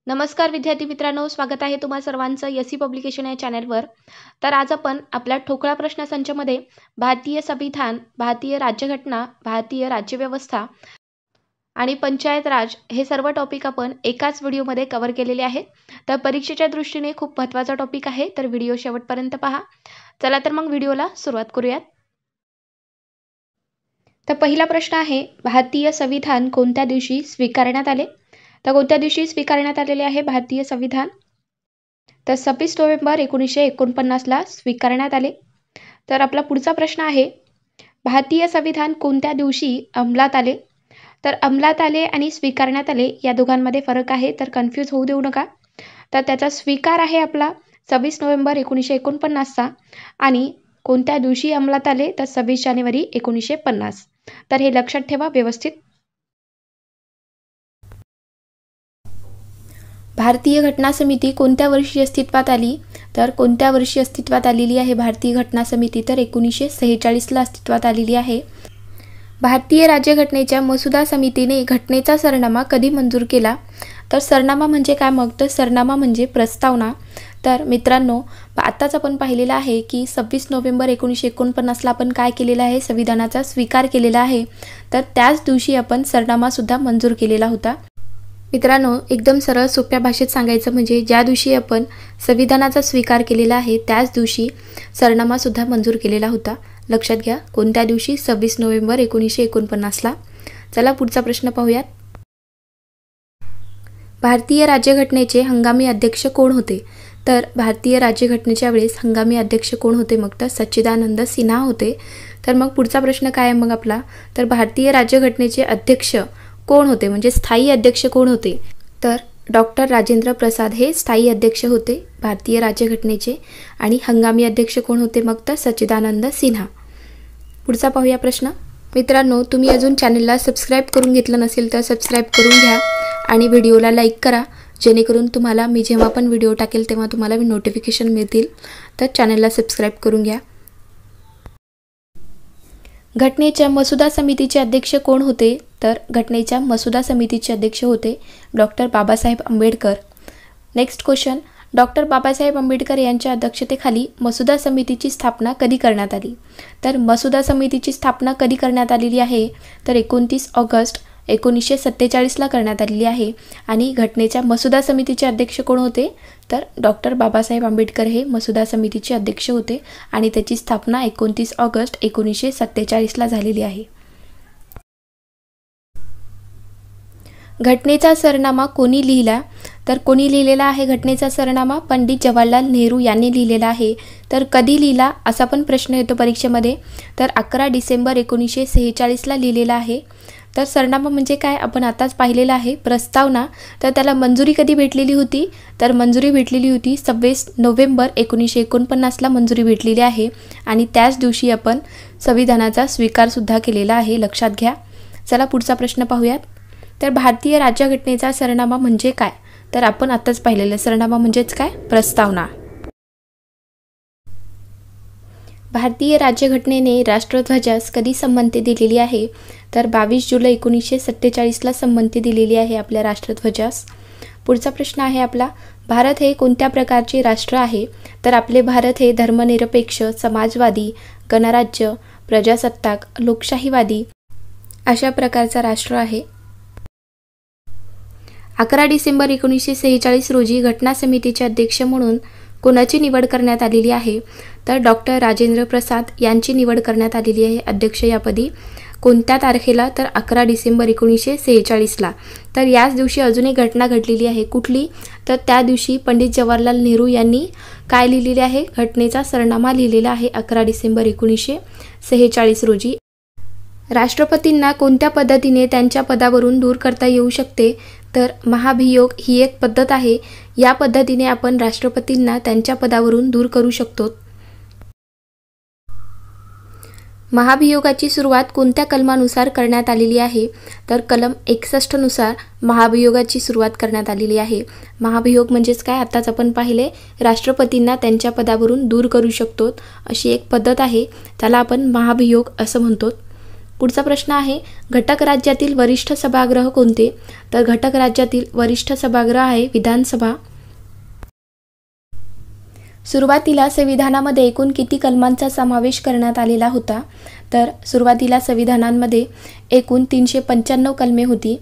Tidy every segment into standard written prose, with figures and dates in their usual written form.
नमस्कार विद्यार्थी मित्रांनो, स्वागत आहे तुम्हा सर्वांचं एससी पब्लिकेशन या चॅनलवर. तर आज आपण आपल्या ठोकळा प्रश्नसंचमध्ये भारतीय संविधान, भारतीय राज्यघटना, भारतीय राज्यव्यवस्था आणि पंचायत राज हे सर्व टॉपिक आपण एकाच व्हिडिओमध्ये कव्हर केलेले आहेत. तर परीक्षेच्या दृष्टीने खूप महत्त्वाचा टॉपिक आहे, तर व्हिडिओ शेवटपर्यंत पहा. चला तर मग व्हिडिओला सुरुवात करूयात. तर पहिला प्रश्न आहे, भारतीय संविधान कोणत्या दिवशी स्वीकारण्यात आले? तर कोणत्या दिवशी स्वीकारण्यात आलेले आहे भारतीय संविधान? तर 26 नोव्हेंबर 1949ला स्वीकारण्यात आले. तर आपला पुढचा प्रश्न आहे, भारतीय संविधान कोणत्या दिवशी अंमलात आले? तर अंमलात आले आणि स्वीकारण्यात आले या दोघांमध्ये फरक आहे, तर कन्फ्यूज होऊ देऊ नका. तर त्याचा स्वीकार आहे आपला 26 नोव्हेंबर 1949चा आणि कोणत्या दिवशी अंमलात आले? तर 26 जानेवारी 1950. तर हे लक्षात ठेवा व्यवस्थित. भारतीय घटना समिती कोणत्या वर्षी अस्तित्वात आली? तर कोणत्या वर्षी अस्तित्वात आलेली आहे भारतीय घटना समिती? तर 1946ला अस्तित्वात आलेली आहे. भारतीय राज्यघटनेच्या मसुदा समितीने घटनेचा सरनामा कधी मंजूर केला? तर सरनामा म्हणजे काय मग? तर सरनामा म्हणजे प्रस्तावना. तर मित्रांनो, आत्ताच आपण पाहिलेलं आहे की 26 नोव्हेंबर 1949ला आपण काय केलेलं आहे? संविधानाचा स्वीकार केलेला आहे. तर त्याच दिवशी आपण सरनामासुद्धा मंजूर केलेला होता. मित्रांनो, एकदम सरळ सोप्या भाषेत सांगायचं म्हणजे ज्या दिवशी आपण संविधानाचा स्वीकार केलेला आहे त्याच दिवशी सरनामासुद्धा मंजूर केलेला होता. लक्षात घ्या, कोणत्या दिवशी? 26 नोव्हेंबर 1949ला. चला पुढचा प्रश्न पाहूयात. भारतीय राज्यघटनेचे हंगामी अध्यक्ष कोण होते? तर भारतीय राज्यघटनेच्या वेळेस हंगामी अध्यक्ष कोण होते मग? तर सच्चिदानंद सिन्हा होते. तर मग पुढचा प्रश्न काय आहे मग आपला? तर भारतीय राज्यघटनेचे अध्यक्ष कोण होते, म्हणजे स्थायी अध्यक्ष कोण होते? तर डॉक्टर राजेंद्र प्रसाद हे स्थायी अध्यक्ष होते भारतीय राज्यघटनेचे. आणि हंगामी अध्यक्ष कोण होते मग? तर सच्चिदानंद सिन्हा. पुढचा पाहूया प्रश्न. मित्रांनो, तुम्ही अजून चॅनलला सबस्क्राईब करून घेतलं नसेल तर सबस्क्राईब करून घ्या आणि व्हिडिओला लाईक करा, जेणेकरून तुम्हाला मी जेव्हा पण व्हिडिओ टाकेल तेव्हा तुम्हाला नोटिफिकेशन मिळतील. तर चॅनलला सबस्क्राईब करून घ्या. घटनेच्या मसुदा समितीचे अध्यक्ष कोण होते? तर घटनेच्या मसुदा समितीचे अध्यक्ष होते doctor Babasaheb Ambedkar. Next question, doctor Babasaheb Ambedkar यांच्या अध्यक्षतेखाली मसुदा समितीची स्थापना कधी करण्यात आली? तर मसुदा समितीची स्थापना कधी करण्यात आलेली आहे? तर 29 ऑगस्ट 1947ला करण्यात आलेली आहे. आणि घटनेच्या मसुदा समितीचे अध्यक्ष कोण होते? तर डॉक्टर बाबासाहेब आंबेडकर हे मसुदा समितीचे अध्यक्ष होते आणि त्याची स्थापना 29 ऑगस्ट 1947ला झालेली आहे. घटनेचा सरनामा कोणी लिहिला? तर कोणी लिहिलेला आहे घटनेचा सरनामा? पंडित जवाहरलाल नेहरू यांनी लिहिलेला आहे. तर कधी लिहिला असा पण प्रश्न येतो परीक्षेमध्ये. तर 11 डिसेंबर 1946ला लिहिलेला आहे. तर सरनामा म्हणजे काय आपण आताच पाहिलेलं आहे, प्रस्तावना. तर त्याला मंजुरी कधी भेटलेली होती? तर मंजुरी भेटलेली होती 26 नोव्हेंबर 1949ला मंजुरी भेटलेली आहे आणि त्याच दिवशी आपण संविधानाचा स्वीकारसुद्धा केलेला आहे. लक्षात घ्या. चला पुढचा प्रश्न पाहूयात. तर भारतीय राज्यघटनेचा सरनामा म्हणजे काय? तर आपण आताच पाहिलेलं सरनामा म्हणजेच काय? प्रस्तावना. भारतीय राज्यघटनेने राष्ट्रध्वजास कधी संमती दिलेली आहे? तर 22 जुलै 1947ला संमती दिलेली आहे आपल्या राष्ट्रध्वजास. पुढचा प्रश्न आहे आपला, भारत हे कोणत्या प्रकारचे राष्ट्र आहे? तर आपले भारत हे धर्मनिरपेक्ष, समाजवादी, गणराज्य, प्रजासत्ताक, लोकशाहीवादी अशा प्रकारचा राष्ट्र आहे. 11 डिसेंबर 1946 रोजी घटना समितीचे अध्यक्ष म्हणून कोणाची निवड करण्यात आलेली आहे? तर डॉक्टर राजेंद्र प्रसाद यांची निवड करण्यात आलेली आहे अध्यक्ष यापदी. कोणत्या तारखेला? तर 11 डिसेंबर 1946ला. तर याच दिवशी अजून एक घटना घडलेली आहे. कुठली? तर त्या दिवशी पंडित जवाहरलाल नेहरू यांनी काय लिहिलेले आहे? घटनेचा सरनामा लिहिलेला आहे 11 डिसेंबर 1946 रोजी. राष्ट्रपतींना कोणत्या पद्धतीने त्यांच्या पदावरून दूर करता येऊ शकते? तर महाभियोग ही एक पद्धत आहे. या पद्धतीने आपण राष्ट्रपतींना त्यांच्या पदावरून दूर करू शकतो. महाभियोगाची सुरुवात कोणत्या कलमानुसार करण्यात आलेली आहे? तर कलम 61 नुसार महाभियोगाची सुरुवात करण्यात आलेली आहे. महाभियोग म्हणजेच काय? आताच आपण पाहिले, राष्ट्रपतींना त्यांच्या पदावरून दूर करू शकतो अशी एक पद्धत आहे, त्याला आपण महाभियोग असं म्हणतो. पुढचा प्रश्न आहे, घटक राज्यातील वरिष्ठ सभागृह कोणते? तर घटक राज्यातील वरिष्ठ सभागृह आहे विधानसभा. सुरुवातीला संविधानामध्ये एकूण किती कलमांचा समावेश करण्यात आलेला होता? तर सुरुवातीला संविधानामध्ये एकूण 395 कलमे होती.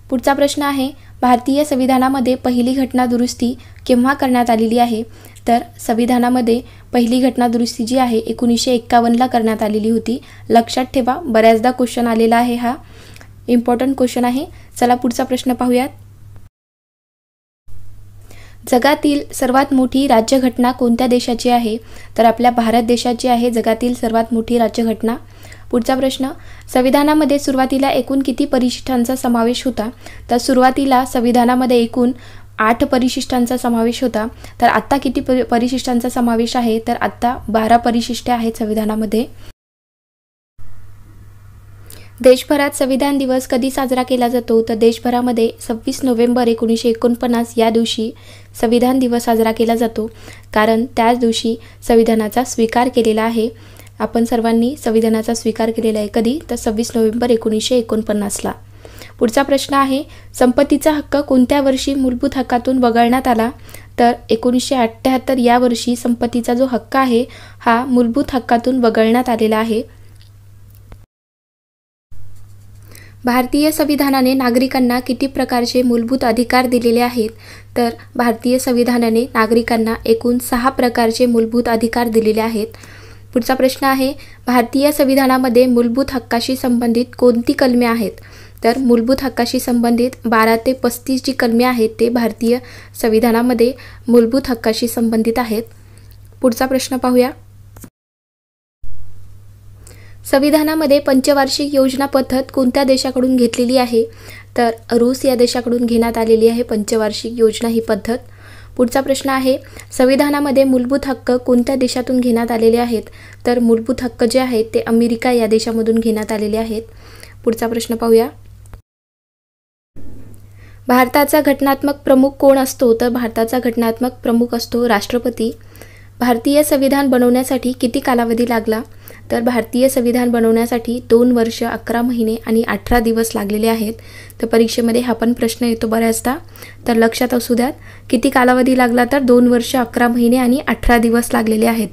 पुढचा प्रश्न आहे, भारतीय संविधानामध्ये पहिली घटना दुरुस्ती केव्हा करण्यात आलेली आहे? तर संविधानामध्ये पहिली घटना दुरुस्ती जी आहे 1951ला करण्यात आलेली होती. लक्षात ठेवा, बऱ्याचदा क्वेश्चन आलेला आहे, हा इम्पॉर्टंट क्वेश्चन आहे. चला पुढचा प्रश्न पाहूयात. जगातील सर्वात मोठी राज्यघटना कोणत्या देशाची आहे? तर आपल्या भारत देशाची आहे जगातील सर्वात मोठी राज्यघटना. पुढचा प्रश्न, संविधानामध्ये सुरुवातीला एकूण किती परिशिष्टांचा समावेश होता? तर सुरुवातीला संविधानामध्ये एकूण 8 परिशिष्टांचा समावेश होता. तर आत्ता किती परिशिष्टांचा समावेश आहे? तर आत्ता 12 परिशिष्टे आहेत संविधानामध्ये. देशभरात संविधान दिवस कधी साजरा केला जातो? तर देशभरामध्ये 26 नोव्हेंबर 1949 या दिवशी संविधान दिवस साजरा केला जातो, कारण त्याच दिवशी संविधानाचा स्वीकार केलेला आहे. आपण सर्वांनी संविधानाचा स्वीकार केलेला आहे. कधी? तर 26 नोव्हेंबर 1949ला. पुढचा प्रश्न आहे, संपत्तीचा हक्क कोणत्या वर्षी मूलभूत हक्कातून वगळण्यात आला? तर 1978 या वर्षी संपत्तीचा जो हक्क आहे हा मूलभूत हक्कातून वगळण्यात आलेला आहे. भारतीय संविधानाने नागरिकांना किती प्रकारचे मूलभूत अधिकार दिलेले आहेत? तर भारतीय संविधानाने नागरिकांना एकूण 6 प्रकारचे मूलभूत अधिकार दिलेले आहेत. पुढचा प्रश्न आहे, भारतीय संविधानामध्ये मूलभूत हक्काशी संबंधित कोणती कलमे आहेत? तर मूलभूत हक्काशी संबंधित 12 ते 35 जी कलमे आहेत ते भारतीय संविधानामध्ये मूलभूत हक्काशी संबंधित आहेत. पुढचा प्रश्न पाहूया. संविधानामध्ये पंचवार्षिक योजना पद्धत कोणत्या देशाकडून घेतलेली आहे? तर रूस या देशाकडून घेण्यात आलेली आहे पंचवार्षिक योजना ही पद्धत. पुढचा प्रश्न आहे, संविधानामध्ये मूलभूत हक्क कोणत्या देशातून घेण्यात आलेले आहेत? तर मूलभूत हक्क जे आहेत ते अमेरिका या देशामधून घेण्यात आलेले आहेत. पुढचा प्रश्न पाहूया. भारताचा घटनात्मक प्रमुख कोण असतो? तर भारताचा घटनात्मक प्रमुख असतो राष्ट्रपती. भारतीय संविधान बनवण्यासाठी किती कालावधी लागला? तर भारतीय संविधान बनवण्यासाठी 2 वर्ष 11 महिने आणि 18 दिवस लागलेले आहेत. तर परीक्षेमध्ये हा पण प्रश्न येतो बऱ्याचदा, तर लक्षात असू द्यात. किती कालावधी लागला? तर 2 वर्ष 11 महिने आणि 18 दिवस लागलेले आहेत.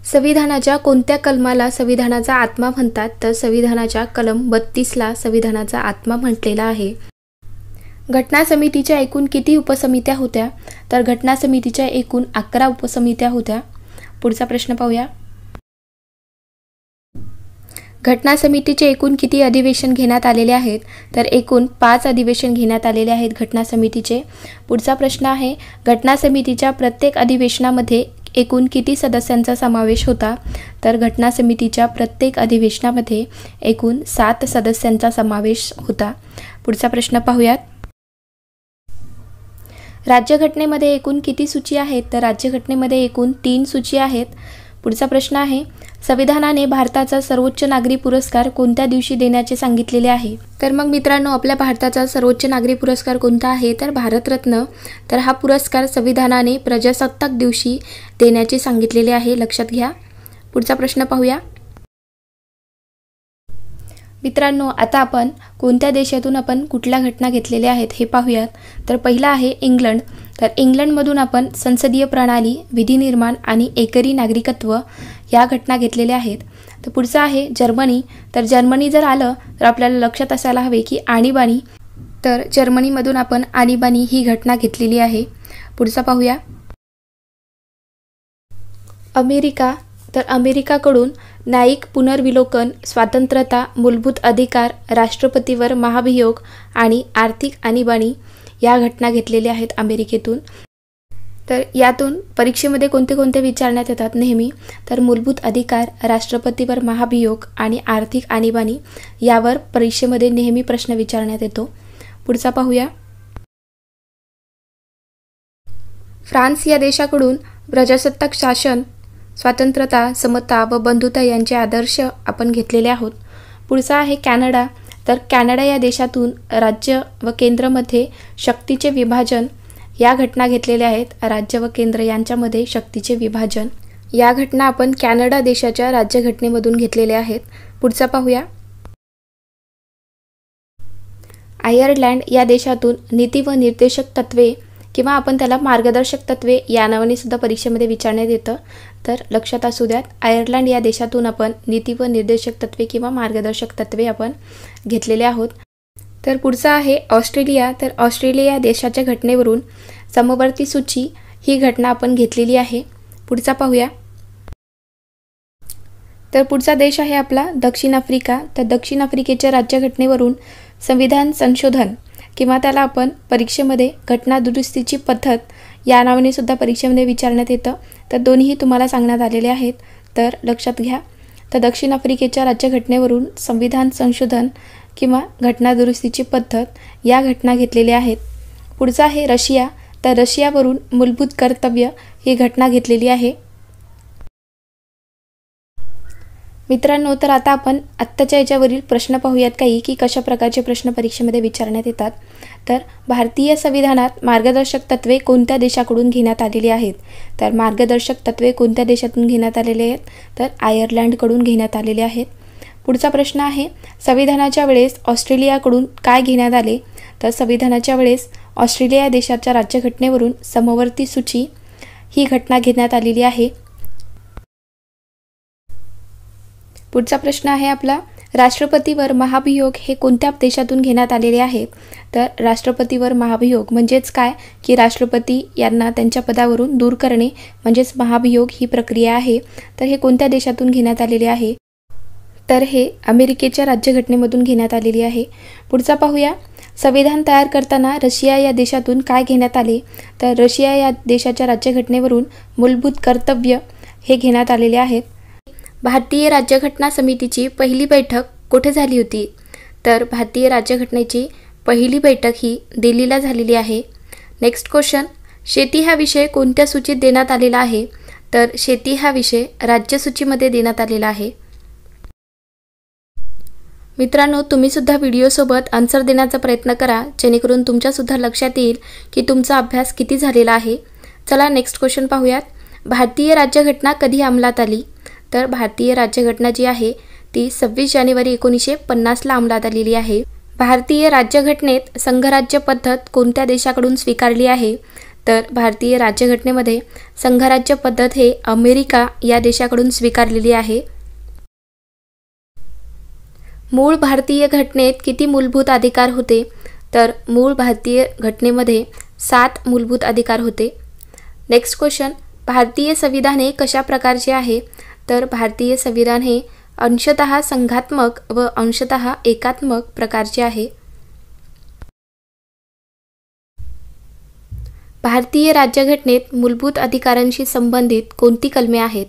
संविधानाच्या कोणत्या कलमाला संविधानाचा आत्मा म्हणतात? तर संविधानाच्या कलम 32ला संविधानाचा आत्मा म्हटलेला आहे. घटना समितीच्या एकूण किती उपसमित्या होत्या? तर घटना समितीच्या एकूण 11 उपसमित्या होत्या. पुढचा प्रश्न पाहूया. घटना समितीचे एकूण किती अधिवेशन घेण्यात आलेले आहेत? तर एकूण 5 अधिवेशन घेण्यात आलेले आहेत घटना समितीचे. पुढचा प्रश्न आहे, घटना समितीच्या प्रत्येक अधिवेशनामध्ये एकूण किती सदस्यांचा समावेश होता? तर घटना समितीच्या प्रत्येक अधिवेशनामध्ये एकूण 7 सदस्यांचा समावेश होता. पुढचा प्रश्न पाहूयात. राज्यघटनेमध्ये एकूण किती सूची आहेत? तर राज्यघटनेमध्ये एकूण 3 सूची आहेत. पुढचा प्रश्न आहे, संविधानाने भारताचा सर्वोच्च नागरी पुरस्कार कोणत्या दिवशी देण्याचे सांगितलेले आहे? तर मग मित्रांनो, आपल्या भारताचा सर्वोच्च नागरी पुरस्कार कोणता आहे? तर भारतरत्न. तर हा पुरस्कार संविधानाने प्रजासत्ताक दिवशी देण्याचे सांगितलेले आहे, लक्षात घ्या. पुढचा प्रश्न पाहूया. मित्रांनो, आता आपण कोणत्या देशातून आपण कुठल्या घटना घेतलेल्या आहेत हे पाहूयात. तर पहिला आहे इंग्लंड. तर इंग्लंडमधून आपण संसदीय प्रणाली, विधिनिर्माण आणि एकरी नागरिकत्व या घटना घेतलेल्या आहेत. तर पुढचा आहे जर्मनी. तर जर्मनी जर आलं तर आपल्याला लक्षात असायला हवे की आणीबाणी. तर जर्मनीमधून आपण आणीबाणी ही घटना घेतलेली आहे. पुढचा पाहूया. अमेरिका. तर अमेरिकाकडून न्यायिक पुनर्विलोकन, स्वातंत्र्यता, मूलभूत अधिकार, राष्ट्रपतीवर महाभियोग आणि आर्थिक आणीबाणी या घटना घेतलेल्या आहेत अमेरिकेतून. तर यातून परीक्षेमध्ये कोणते कोणते विचारण्यात येतात नेहमी? तर मूलभूत अधिकार, राष्ट्रपतीवर महाभियोग आणि आर्थिक आणीबाणी यावर परीक्षेमध्ये नेहमी प्रश्न विचारण्यात येतो. पुढचा पाहूया. फ्रान्स या देशाकडून प्रजासत्ताक शासन, स्वातंत्र्यता, समता व बंधुता यांचे आदर्श आपण घेतलेले आहोत. पुढचा आहे कॅनडा. तर कॅनडा या देशातून राज्य व केंद्रामध्ये शक्तीचे विभाजन या घटना घेतलेल्या आहेत. राज्य व केंद्र यांच्यामध्ये शक्तीचे विभाजन या घटना आपण कॅनडा देशाच्या राज्यघटनेमधून घेतलेल्या आहेत। पुढचा पाहूया। आयर्लंड या देशातून नीती व निर्देशक तत्वे किंवा आपण त्याला मार्गदर्शक तत्वे या नावाने सुद्धा परीक्षेमध्ये विचारण्यात येतं। तर लक्षात असू द्यात, आयर्लंड या देशातून आपण नीती व निर्देशक तत्वे किंवा मार्गदर्शक तत्वे आपण घेतलेले आहोत। तर पुढचा आहे ऑस्ट्रेलिया। तर ऑस्ट्रेलिया देशाच्या घटनेवरून समवर्ती सूची ही घटना आपण घेतलेली आहे। पुढचा पाहूया। तर पुढचा देश आहे आपला दक्षिण आफ्रिका। तर दक्षिण आफ्रिकेच्या राज्यघटनेवरून संविधान संशोधन किंवा त्याला आपण परीक्षेमध्ये घटना दुरुस्तीची पद्धत या नावाने सुद्धा परीक्षेमध्ये विचारण्यात येतं। तर दोन्हीही तुम्हाला सांगण्यात आलेले आहेत। तर लक्षात घ्या। तर दक्षिण आफ्रिकेच्या राज्यघटनेवरून संविधान संशोधन किंवा घटना दुरुस्तीची पद्धत या घटना घेतलेल्या आहेत। पुढचा आहे रशिया। तर रशियावरून मूलभूत कर्तव्य ही घटना घेतलेली आहे। मित्रांनो, तर आता आपण आत्ताच्या याच्यावरील प्रश्न पाहूयात काही की कशा प्रकारचे प्रश्न परीक्षेमध्ये विचारण्यात येतात। तर भारतीय संविधानात मार्गदर्शक तत्वे कोणत्या देशाकडून घेण्यात आलेली आहेत? तर मार्गदर्शक तत्वे कोणत्या देशातून घेण्यात आलेले आहेत? तर आयर्लंडकडून घेण्यात आलेले आहेत। पुढचा प्रश्न आहे संविधानाच्या वेळेस ऑस्ट्रेलियाकडून काय घेण्यात आले? तर संविधानाच्या वेळेस ऑस्ट्रेलिया देशाच्या राज्यघटनेवरून समवर्ती सूची ही घटना घेण्यात आलेली आहे। पुढचा प्रश्न आहे आपला राष्ट्रपतीवर महाभियोग हे कोणत्या देशातून घेण्यात आलेले आहे? तर राष्ट्रपतीवर महाभियोग म्हणजेच काय की राष्ट्रपती यांना त्यांच्या पदावरून दूर करणे म्हणजेच महाभियोग ही प्रक्रिया आहे। तर हे कोणत्या देशातून घेण्यात आलेले आहे? तर हे अमेरिकेच्या राज्यघटनेमधून घेण्यात आलेली आहे। पुढचा पाहूया। संविधान तयार करताना रशिया या देशातून काय घेण्यात आले? तर रशिया या देशाच्या राज्यघटनेवरून मूलभूत कर्तव्य हे घेण्यात आलेले आहेत। भारतीय राज्यघटना समितीची पहिली बैठक कुठे झाली होती? तर भारतीय राज्यघटनेची पहिली बैठक ही दिल्लीला झालेली आहे। नेक्स्ट क्वेश्चन, शेती हा विषय कोणत्या सूचीत देण्यात आलेला आहे? तर शेती हा विषय राज्यसूचीमध्ये देण्यात आलेला आहे। मित्रांनो, तुम्ही सुद्धा व्हिडिओसोबत आन्सर देण्याचा प्रयत्न करा जेणेकरून तुमच्यासुद्धा लक्षात येईल की तुमचा अभ्यास किती झालेला आहे। चला नेक्स्ट क्वेश्चन पाहूयात। भारतीय राज्यघटना कधी अंमलात आली? तर भारतीय राज्यघटना जी आहे ती 26 जानेवारी 1950ला अंमलात आलेली आहे। भारतीय राज्यघटनेत संघराज्य पद्धत कोणत्या देशाकडून स्वीकारली आहे? तर भारतीय राज्यघटनेमध्ये संघराज्य पद्धत हे अमेरिका या देशाकडून स्वीकारलेली आहे। मूळ भारतीय घटनेत किती मूलभूत अधिकार होते? तर मूळ भारतीय घटनेमध्ये 7 मूलभूत अधिकार होते। नेक्स्ट क्वेश्चन, भारतीय संविधान हे कशा प्रकारचे आहे? तर भारतीय संविधान हे अंशतः संघात्मक व अंशतः एकात्मक प्रकारचे आहे। भारतीय राज्यघटनेत मूलभूत अधिकारांशी संबंधित कोणती कलमे आहेत?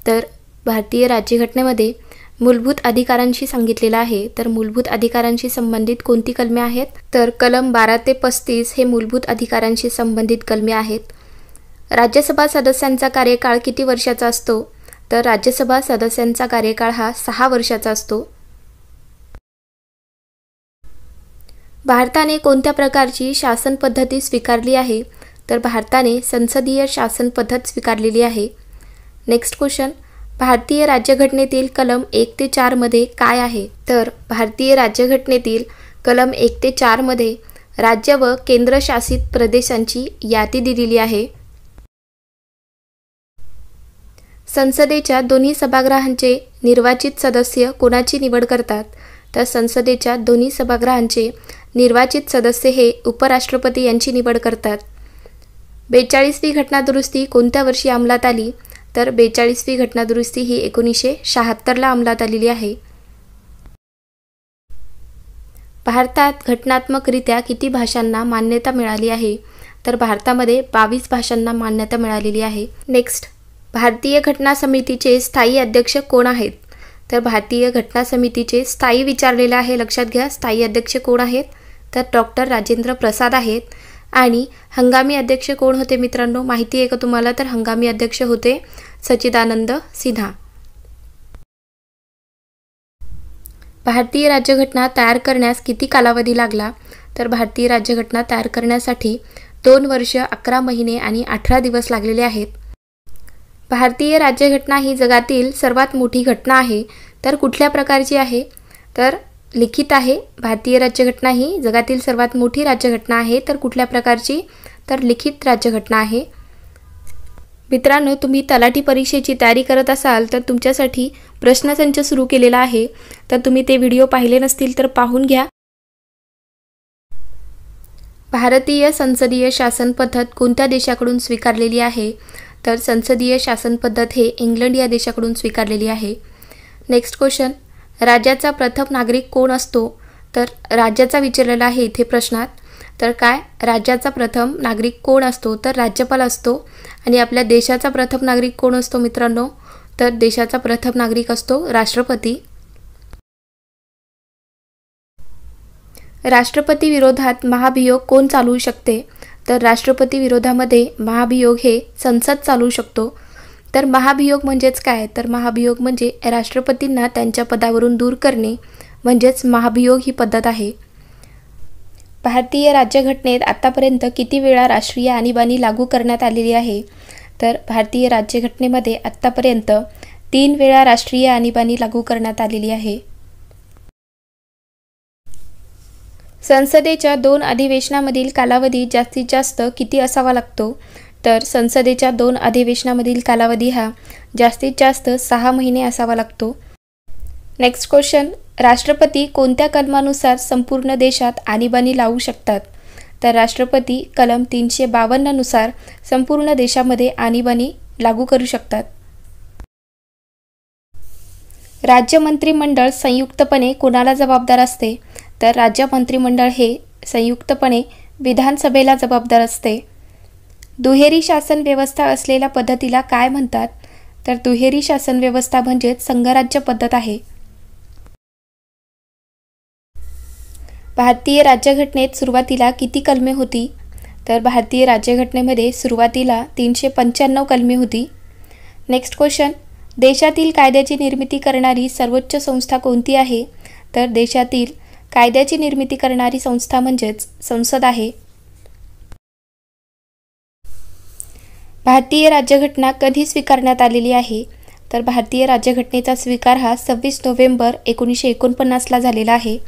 तर भारतीय राज्यघटनेमध्ये मूलभूत अधिकारांशी सांगितलेलं आहे। तर मूलभूत अधिकारांशी संबंधित कोणती कलमे आहेत? तर कलम 12 ते 35 हे मूलभूत अधिकारांशी संबंधित कलमे आहेत। राज्यसभा सदस्यांचा कार्यकाळ किती वर्षाचा असतो? तर राज्यसभा सदस्यांचा कार्यकाळ हा 6 वर्षाचा असतो। भारताने कोणत्या प्रकारची शासन पद्धती स्वीकारली आहे? तर भारताने संसदीय शासन पद्धत स्वीकारलेली आहे। नेक्स्ट क्वेश्चन, भारतीय राज्यघटनेतील कलम 1 ते 4 मध्ये काय आहे? तर भारतीय राज्यघटनेतील कलम 1 ते 4 मध्ये राज्य व केंद्रशासित प्रदेशांची यादी दिलेली आहे। संसदेच्या दोन्ही सभागृहांचे निर्वाचित सदस्य कोणाची निवड करतात? तर संसदेच्या दोन्ही सभागृहांचे निर्वाचित सदस्य हे उपराष्ट्रपती यांची निवड करतात। 42वी घटना दुरुस्ती कोणत्या वर्षी अंमलात आली? तर 42वी घटना दुरुस्ती ही 1976ला अंमलात आलेली आहे। भारतात घटनात्मकरित्या किती भाषांना मान्यता मिळाली आहे? तर भारतामध्ये 22 भाषांना मान्यता मिळालेली आहे। नेक्स्ट, भारतीय घटना समितीचे स्थायी अध्यक्ष कोण आहेत? तर भारतीय घटना समितीचे स्थायी विचारलेले आहे, लक्षात घ्या। स्थायी अध्यक्ष कोण आहेत? तर डॉक्टर राजेंद्र प्रसाद आहेत। आणि हंगामी अध्यक्ष कोण होते मित्रांनो, माहिती आहे का तुम्हाला? तर हंगामी अध्यक्ष होते सच्चिदानंद सिन्हा। भारतीय राज्यघटना तयार करण्यास किती कालावधी लागला? तर भारतीय राज्यघटना तयार करण्यासाठी 2 वर्ष 11 महिने आणि 18 दिवस लागलेले आहेत। भारतीय राज्यघटना ही जगातील सर्वात मोठी घटना आहे, तर कुठल्या प्रकारची आहे? तर लिखित आहे. भारतीय राज्यघटना ही जगातील सर्वात मोठी राज्यघटना आहे, तर कुठल्या प्रकारची? तर लिखित राज्यघटना आहे. मित्रांनो, तुम्ही तलाठी परीक्षेची तयारी करत असाल तर तुमच्यासाठी प्रश्नसंच सुरू केलेला आहे, तर तुम्ही ते व्हिडिओ पाहिले नसतील तर पाहून घ्या. भारतीय संसदीय शासन पद्धत कोणत्या देशाकडून स्वीकारलेली आहे? तर संसदीय शासन पद्धत हे इंग्लंड या देशाकडून स्वीकारलेली आहे. नेक्स्ट क्वेश्चन, राज्याचा प्रथम नागरिक कोण असतो? तर राज्याचा विचारलेला आहे इथे प्रश्नात. तर काय, राज्याचा प्रथम नागरिक कोण असतो? तर राज्यपाल असतो. आणि आपल्या देशाचा प्रथम नागरिक कोण असतो मित्रांनो? तर देशाचा प्रथम नागरिक असतो राष्ट्रपती. राष्ट्रपती विरोधात महाभियोग कोण चालवू शकते? तर राष्ट्रपती विरोधामध्ये महाभियोग हे संसद चालवू शकतो. तर महाभियोग म्हणजेच काय? तर महाभियोग म्हणजे राष्ट्रपतींना त्यांच्या पदावरून दूर करणे, म्हणजेच महाभियोग ही पद्धत आहे. भारतीय राज्यघटनेत आतापर्यंत किती वेळा राष्ट्रीय आणीबाणी लागू करण्यात आलेली आहे? तर भारतीय राज्यघटनेमध्ये आतापर्यंत 3 वेळा राष्ट्रीय आणीबाणी लागू करण्यात आलेली आहे. संसदेच्या 2 अधिवेशनामधील कालावधी जास्तीत जास्त किती असावा लागतो? तर संसदेच्या 2 अधिवेशनामधील कालावधी हा जास्तीत जास्त 6 महिने असावा लागतो. नेक्स्ट क्वेश्चन, राष्ट्रपती कोणत्या कलमानुसार संपूर्ण देशात आणीबाणी लावू शकतात? तर राष्ट्रपती कलम 352 नुसार संपूर्ण देशामध्ये आणीबाणी लागू करू शकतात. राज्य मंत्रिमंडळ संयुक्तपणे कोणाला जबाबदार असते? तर राज्य मंत्रिमंडळ हे संयुक्तपणे विधानसभेला जबाबदार असते. दुहेरी शासन व्यवस्था असलेल्या पद्धतीला काय म्हणतात? तर दुहेरी शासन व्यवस्था म्हणजेच संघराज्य पद्धत आहे. भारतीय राज्यघटनेत सुरुवातीला किती कलमे होती? तर भारतीय राज्यघटनेमध्ये सुरुवातीला 395 कलमे होती. नेक्स्ट क्वेश्चन, देशातील कायद्याची निर्मिती करणारी सर्वोच्च संस्था कोणती आहे? तर देशातील कायद्याची निर्मिती करणारी संस्था म्हणजेच संसद आहे. भारतीय राज्यघटना कधी स्वीकारण्यात आलेली आहे? तर भारतीय राज्यघटनेचा स्वीकार हा 26 नोव्हेंबर 1949ला झालेला आहे.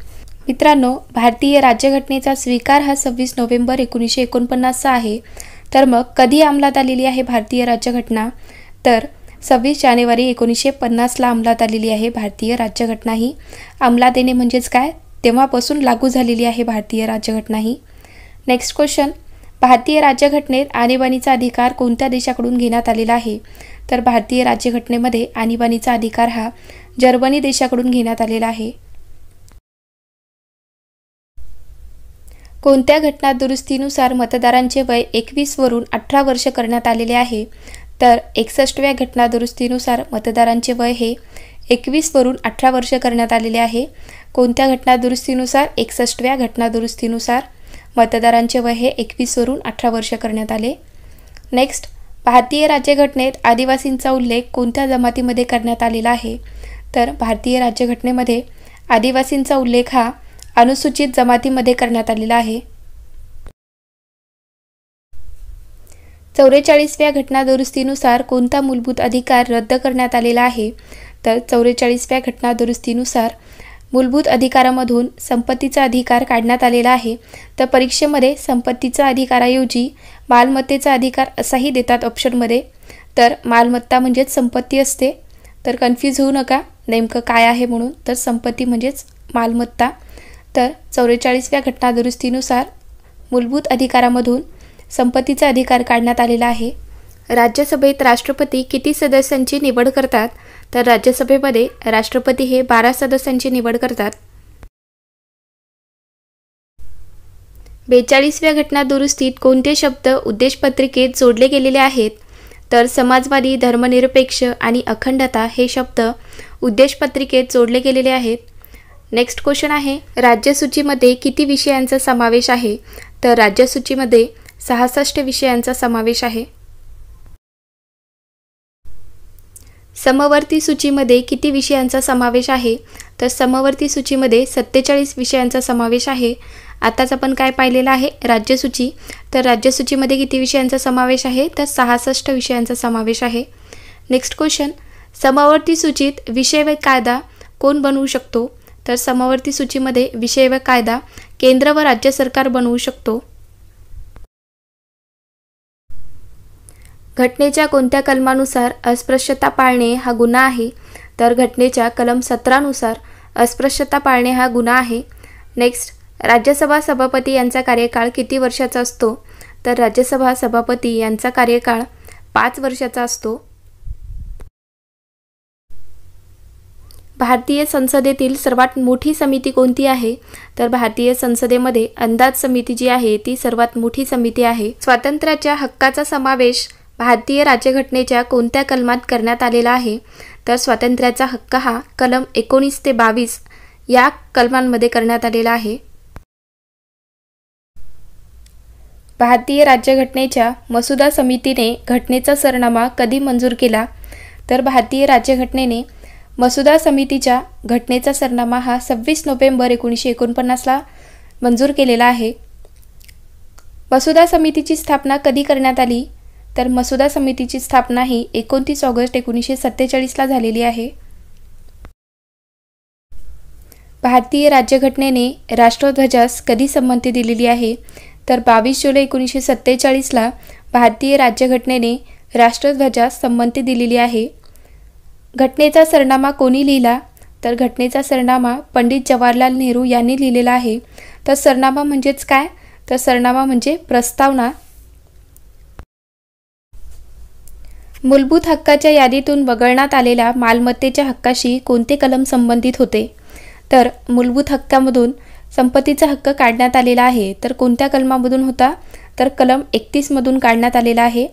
मित्रांनो, भारतीय राज्यघटनेचा स्वीकार हा 26 नोव्हेंबर 1949चा आहे. तर मग कधी अंमलात आलेली आहे भारतीय राज्यघटना? तर 26 जानेवारी 1950ला अंमलात आलेली आहे भारतीय राज्यघटना ही. अंमलात येणे म्हणजेच काय? तेव्हापासून लागू झालेली आहे भारतीय राज्यघटना ही. नेक्स्ट क्वेश्चन, भारतीय राज्यघटनेत आणीबाणीचा अधिकार कोणत्या देशाकडून घेण्यात आलेला आहे? तर भारतीय राज्यघटनेमध्ये आणीबाणीचा अधिकार हा जर्मनी देशाकडून घेण्यात आलेला आहे. कोणत्या घटना दुरुस्तीनुसार मतदारांचे वय 21 वरून 18 वर्ष करण्यात आलेले आहे? तर 61व्या घटना दुरुस्तीनुसार मतदारांचे वय हे 21 वरून 18 वर्ष करण्यात आलेले आहे. कोणत्या घटना दुरुस्तीनुसार? 61व्या घटना दुरुस्तीनुसार मतदारांचे वय हे 21 वरून 18 वर्ष करण्यात आले. नेक्स्ट, भारतीय राज्यघटनेत आदिवासींचा उल्लेख कोणत्या जमातीमध्ये करण्यात आलेला आहे? तर भारतीय राज्यघटनेमध्ये आदिवासींचा उल्लेख हा अनुसूचित जमातीमध्ये करण्यात आलेला आहे. 44व्या घटना दुरुस्तीनुसार कोणता मूलभूत अधिकार रद्द करण्यात आलेला आहे? तर 44व्या घटना दुरुस्तीनुसार मूलभूत अधिकारामधून संपत्तीचा अधिकार काढण्यात आलेला आहे. तर परीक्षेमध्ये संपत्तीचा अधिकाराऐवजी मालमत्तेचा अधिकार असाही देतात ऑप्शनमध्ये. तर मालमत्ता म्हणजेच संपत्ती असते, तर कन्फ्यूज होऊ नका नेमकं काय आहे म्हणून. तर संपत्ती म्हणजेच मालमत्ता. तर 44व्या घटना दुरुस्तीनुसार मूलभूत अधिकारामधून संपत्तीचा अधिकार काढण्यात आलेला आहे. राज्यसभेत राष्ट्रपती किती सदस्यांची निवड करतात? तर राज्यसभेमध्ये राष्ट्रपती हे 12 सदस्यांची निवड करतात. 42व्या घटना दुरुस्तीत कोणते शब्द उद्देशपत्रिकेत जोडले गेलेले आहेत? तर समाजवादी, धर्मनिरपेक्ष आणि अखंडता हे शब्द उद्देशपत्रिकेत जोडले गेलेले आहेत. नेक्स्ट क्वेश्चन आहे, राज्यसूचीमध्ये किती विषयांचा समावेश आहे? तर राज्यसूचीमध्ये 66 विषयांचा समावेश आहे. समवर्ती सूचीमध्ये किती विषयांचा समावेश आहे? तर समवर्ती सूचीमध्ये 47 विषयांचा समावेश आहे. आताच आपण काय पाहिलेलं आहे? राज्यसूची. तर राज्यसूचीमध्ये किती विषयांचा समावेश आहे? तर 66 विषयांचा समावेश आहे. नेक्स्ट क्वेश्चन, समवर्ती सूचीत विषय व कायदा कोण बनवू शकतो? तर समवर्ती सूचीमध्ये विषय व कायदा केंद्र व राज्य सरकार बनवू शकतो. घटनेच्या कोणत्या कलमानुसार अस्पृश्यता पाळणे हा गुन्हा आहे? तर घटनेच्या कलम 17 नुसार अस्पृश्यता पाळणे हा गुन्हा आहे. नेक्स्ट, राज्यसभा सभापती यांचा कार्यकाळ किती वर्षाचा असतो? तर राज्यसभा सभापती यांचा कार्यकाळ 5 वर्षाचा असतो. भारतीय संसदेतील सर्वात मोठी समिती कोणती आहे? तर भारतीय संसदेमध्ये अंदाज समिती जी आहे ती सर्वात मोठी समिती आहे. स्वातंत्र्याच्या हक्काचा समावेश भारतीय राज्यघटनेच्या कोणत्या कलमात करण्यात आलेला आहे? तर स्वातंत्र्याचा हक्क हा कलम 19 ते 22 या कलमांमध्ये करण्यात आलेला आहे. भारतीय राज्यघटनेच्या मसुदा समितीने घटनेचा सरनामा कधी मंजूर केला? तर भारतीय राज्यघटनेने मसुदा समितीच्या घटनेचा सरनामा हा 26 नोव्हेंबर 1949ला मंजूर केलेला आहे. मसुदा समितीची स्थापना कधी करण्यात आली? तर मसुदा समितीची स्थापना ही 29 ऑगस्ट 1947ला झालेली आहे. भारतीय राज्यघटनेने राष्ट्रध्वजास कधी संमती दिलेली आहे? तर 22 जुलै 1947ला भारतीय राज्यघटनेने राष्ट्रध्वजास संमती दिलेली आहे. घटनेचा सरनामा कोणी लिहिला? तर घटनेचा सरनामा पंडित जवाहरलाल नेहरू यांनी लिहिलेला आहे. तर सरनामा म्हणजेच काय? तर सरनामा म्हणजे प्रस्तावना. मूलभूत हक्काच्या यादीतून वगळण्यात आलेल्या मालमत्तेच्या हक्काशी कोणते कलम संबंधित होते? तर मूलभूत हक्कामधून संपत्तीचा हक्क काढण्यात आलेला आहे. तर कोणत्या कलमामधून होता? तर कलम 31 मधून काढण्यात आलेला आहे.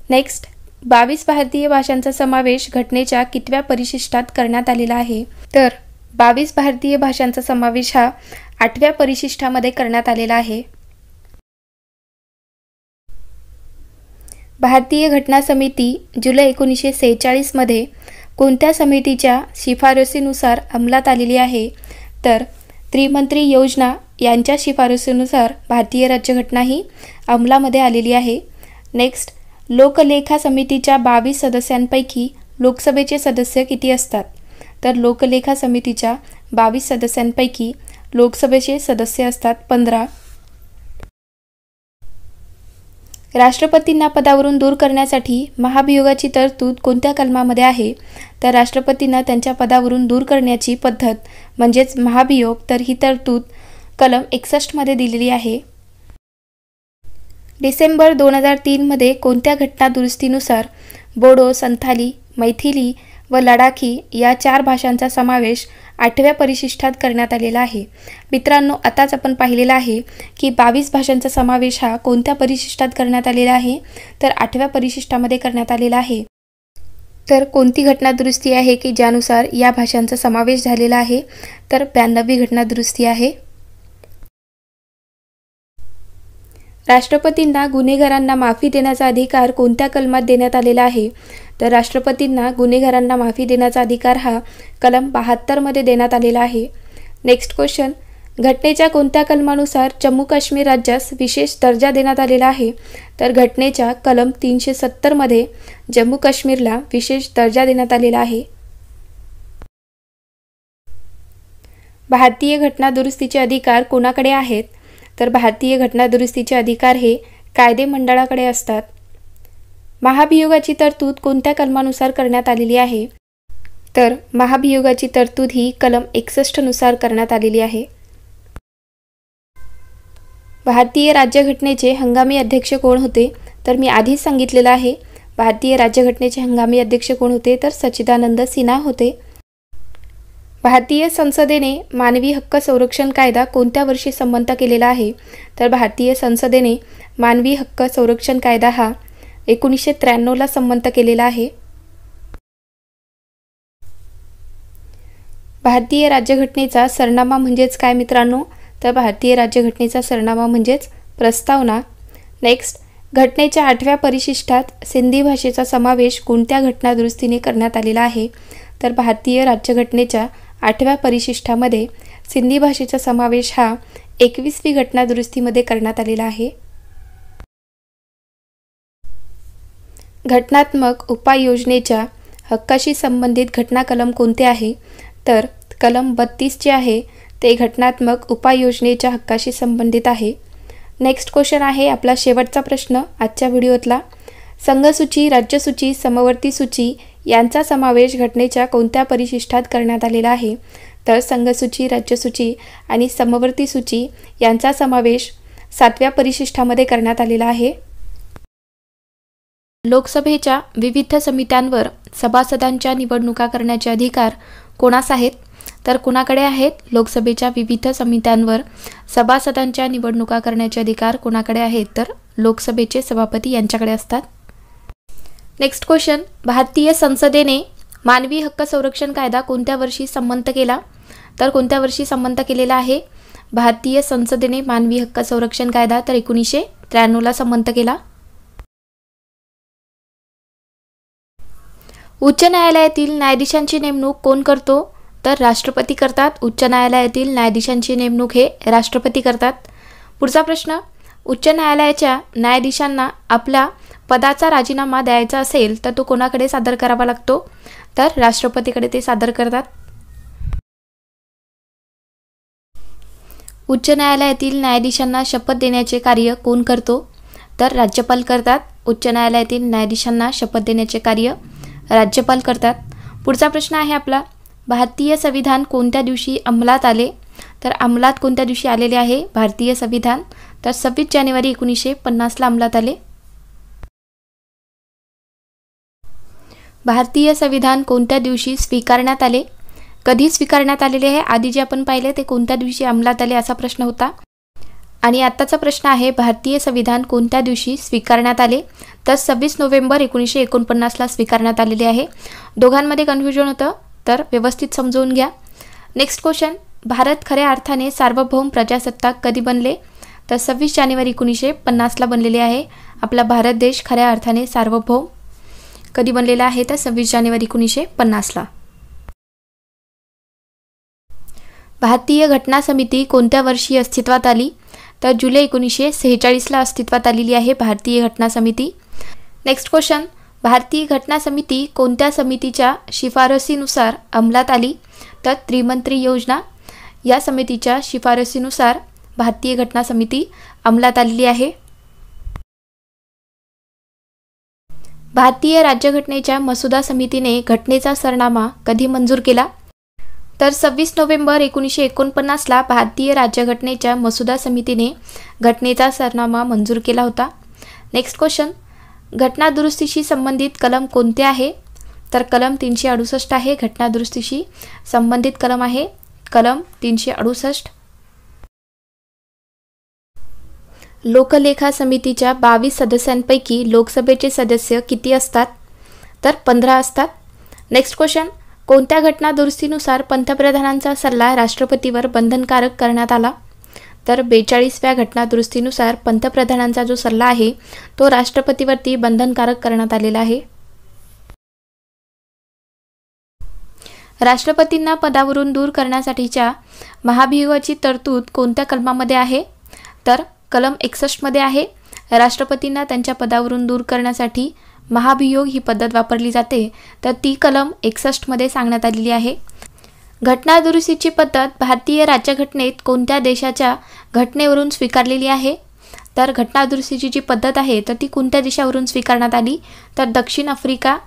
नेक्स्ट, 22 भारतीय भाषांचा समावेश घटनेच्या कितव्या परिशिष्टात करण्यात आलेला आहे? तर 22 भारतीय भाषांचा समावेश हा 8व्या परिशिष्टामध्ये करण्यात आलेला आहे. भारतीय घटना समिती जुलै 1946 मध्ये कोणत्या समितीच्या शिफारसीनुसार अंमलात आलेली आहे? तर त्रिमंत्री योजना यांच्या शिफारसीनुसार भारतीय राज्यघटना ही अंमलामध्ये आलेली आहे. नेक्स्ट, लोकलेखा समितीच्या 22 सदस्यांपैकी लोकसभेचे सदस्य किती असतात? तर लोकलेखा समितीच्या 22 सदस्यांपैकी लोकसभेचे सदस्य असतात 15. राष्ट्रपतींना पदावरून दूर करण्यासाठी महाभियोगाची तरतूद कोणत्या कलमामध्ये आहे? तर राष्ट्रपतींना त्यांच्या पदावरून दूर करण्याची पद्धत म्हणजेच महाभियोग, तर ही तरतूद कलम 61 मध्ये दिलेली आहे. डिसेंबर 2003 मध्ये कोणत्या घटना दुरुस्तीनुसार बोडो, संथाली, मैथिली व लडाखी या 4 भाषांचा समावेश 8व्या परिशिष्टात करण्यात आलेला आहे? मित्रांनो, आताच आपण पाहिलेला आहे की 22 भाषांचा समावेश हा कोणत्या परिशिष्टात करण्यात आलेला आहे? तर 8व्या परिशिष्टामध्ये करण्यात आलेला आहे. तर कोणती घटना दुरुस्ती आहे की ज्यानुसार या भाषांचा समावेश झालेला आहे? तर 92वी घटना दुरुस्ती आहे. राष्ट्रपतींना गुन्हेगारांना माफी देण्याचा अधिकार कोणत्या कलमात देण्यात आलेला आहे? तर राष्ट्रपतींना गुन्हेगारांना माफी देण्याचा अधिकार हा कलम 72 मध्ये देण्यात आलेला आहे. नेक्स्ट क्वेश्चन, घटनेच्या कोणत्या कलमानुसार जम्मू काश्मीर राज्यास विशेष दर्जा देण्यात आलेला आहे? तर घटनेच्या कलम 370 मध्ये जम्मू काश्मीरला विशेष दर्जा देण्यात आलेला आहे. भारतीय घटना दुरुस्तीचे अधिकार कोणाकडे आहेत? तर भारतीय घटना दुरुस्तीचे अधिकार हे कायदे मंडळाकडे असतात. महाभियोगाची तरतूद कोणत्या कलमानुसार करण्यात आलेली आहे? तर महाभियोगाची तरतूद ही कलम 61 नुसार करण्यात आलेली आहे. भारतीय राज्यघटनेचे हंगामी अध्यक्ष कोण होते? तर मी आधीच सांगितलेलं आहे. भारतीय राज्यघटनेचे हंगामी अध्यक्ष कोण होते? तर सच्चिदानंद सिन्हा होते. भारतीय संसदेने मानवी हक्क संरक्षण कायदा कोणत्या वर्षी संमत केलेला आहे? तर भारतीय संसदेने मानवी हक्क संरक्षण कायदा हा 1993ला संमत केलेला आहे. भारतीय राज्यघटनेचा सरनामा म्हणजेच काय मित्रांनो? तर भारतीय राज्यघटनेचा सरनामा म्हणजेच प्रस्तावना. नेक्स्ट, घटनेच्या 8व्या परिशिष्टात सिंधी भाषेचा समावेश कोणत्या घटना दुरुस्तीने करण्यात आलेला आहे? तर भारतीय राज्यघटनेच्या 8व्या परिशिष्टामध्ये सिंधी भाषेचा समावेश हा 21वी घटना दुरुस्तीमध्ये करण्यात आलेला आहे. घटनात्मक उपाययोजनेच्या हक्काशी संबंधित घटना कलम कोणते आहे? तर कलम 32 जे आहे ते घटनात्मक उपाययोजनेच्या हक्काशी संबंधित आहे. नेक्स्ट क्वेश्चन आहे आपला शेवटचा प्रश्न आजच्या व्हिडिओतला. संघसूची, राज्यसूची, समवर्ती सूची यांचा समावेश घटनेच्या कोणत्या परिशिष्टात करण्यात आलेला आहे? तर संघसूची, राज्यसूची आणि समवर्ती सूची यांचा समावेश 7व्या परिशिष्टामध्ये करण्यात आलेला आहे. लोकसभेच्या विविध समित्यांवर सभासदांच्या निवडणुका करण्याचे अधिकार कोणास आहेत? तर कुणाकडे आहेत? लोकसभेच्या विविध समित्यांवर सभासदांच्या निवडणुका करण्याचे अधिकार कोणाकडे आहेत? तर लोकसभेचे सभापती यांच्याकडे असतात. नेक्स्ट क्वेश्चन, भारतीय संसदेने मानवी हक्क संरक्षण कायदा कोणत्या वर्षी संमत केला? तर कोणत्या वर्षी संमत केलेला आहे भारतीय संसदेने मानवी हक्क संरक्षण कायदा? तर 1993ला संमत केला. उच्च न्यायालयातील न्यायाधीशांची नेमणूक कोण करतो? तर राष्ट्रपती करतात. उच्च न्यायालयातील न्यायाधीशांची नेमणूक हे राष्ट्रपती करतात. पुढचा प्रश्न, उच्च न्यायालयाच्या न्यायाधीशांना आपल्या पदाचा राजीनामा द्यायचा असेल तर तो कोणाकडे सादर करावा लागतो? तर राष्ट्रपतीकडे ते सादर करतात. उच्च न्यायालयातील न्यायाधीशांना शपथ देण्याचे कार्य कोण करतो? तर राज्यपाल करतात. उच्च न्यायालयातील न्यायाधीशांना शपथ देण्याचे कार्य राज्यपाल करतात. पुढचा प्रश्न आहे आपला, भारतीय संविधान कोणत्या दिवशी अंमलात आले? तर अंमलात कोणत्या दिवशी आलेले आहे भारतीय संविधान? तर 26 जानेवारी 1950ला अंमलात आले. भारतीय संविधान कोणत्या दिवशी स्वीकारण्यात आले? कधी स्वीकारण्यात आलेले आहे? आधी जे आपण पाहिले ते कोणत्या दिवशी अंमलात आले असा प्रश्न होता. आणि आत्ताचा प्रश्न आहे भारतीय संविधान कोणत्या दिवशी स्वीकारण्यात आले? तर 26 नोव्हेंबर 1949ला स्वीकारण्यात आलेले आहे. दोघांमध्ये कन्फ्युजन होतं तर व्यवस्थित समजून घ्या. नेक्स्ट क्वेश्चन, भारत खऱ्या अर्थाने सार्वभौम प्रजासत्ताक कधी बनले? तर 26 जानेवारी 1950ला बनलेले आहे. आपला भारत देश खऱ्या अर्थाने सार्वभौम कधी बनलेला आहे? तर 26 जानेवारी 1950ला. भारतीय घटना समिती कोणत्या वर्षी अस्तित्वात आली? तर जुलै 1946ला अस्तित्वात आलेली आहे भारतीय घटना समिती. नेक्स्ट क्वेश्चन, भारतीय घटना समिती कोणत्या समितीच्या शिफारसीनुसार अंमलात आली? तर त्रिमंत्री योजना या समितीच्या शिफारसीनुसार भारतीय घटना समिती अंमलात आलेली आहे. भारतीय राज्यघटनेच्या मसुदा समितीने घटनेचा सरनामा कधी मंजूर केला? तर 26 नोव्हेंबर 1949ला भारतीय राज्यघटनेच्या मसुदा समितीने घटनेचा सरनामा मंजूर केला होता. नेक्स्ट क्वेश्चन, घटना दुरुस्तीशी संबंधित कलम कोणते आहे? तर कलम 368 आहे. घटना दुरुस्तीशी संबंधित कलम आहे कलम 368. लोकलेखा समितीच्या 22 सदस्यांपैकी लोकसभेचे सदस्य किती असतात? तर 15 असतात. नेक्स्ट क्वेश्चन, कोणत्या घटना दुरुस्तीनुसार पंतप्रधानांचा सल्ला राष्ट्रपतीवर बंधनकारक करण्यात आला? तर 42व्या घटना दुरुस्तीनुसार पंतप्रधानांचा जो सल्ला आहे तो राष्ट्रपतीवरती बंधनकारक करण्यात आलेला आहे. राष्ट्रपतींना पदावरून दूर करण्यासाठीच्या महाभियोगाची तरतूद कोणत्या कलमामध्ये आहे? तर कलम 61 मध्ये आहे. राष्ट्रपतींना त्यांच्या पदावरून दूर करण्यासाठी महाभियोग ही पद्धत वापरली जाते तर ती कलम 61 मध्ये सांगण्यात आलेली आहे. घटना दुरुस्तीची पद्धत भारतीय राज्यघटनेत कोणत्या देशाच्या घटनेवरून स्वीकारलेली आहे? तर घटना दुरुस्तीची जी पद्धत आहे तर ती कोणत्या देशावरून स्वीकारण्यात आली? तर दक्षिण आफ्रिका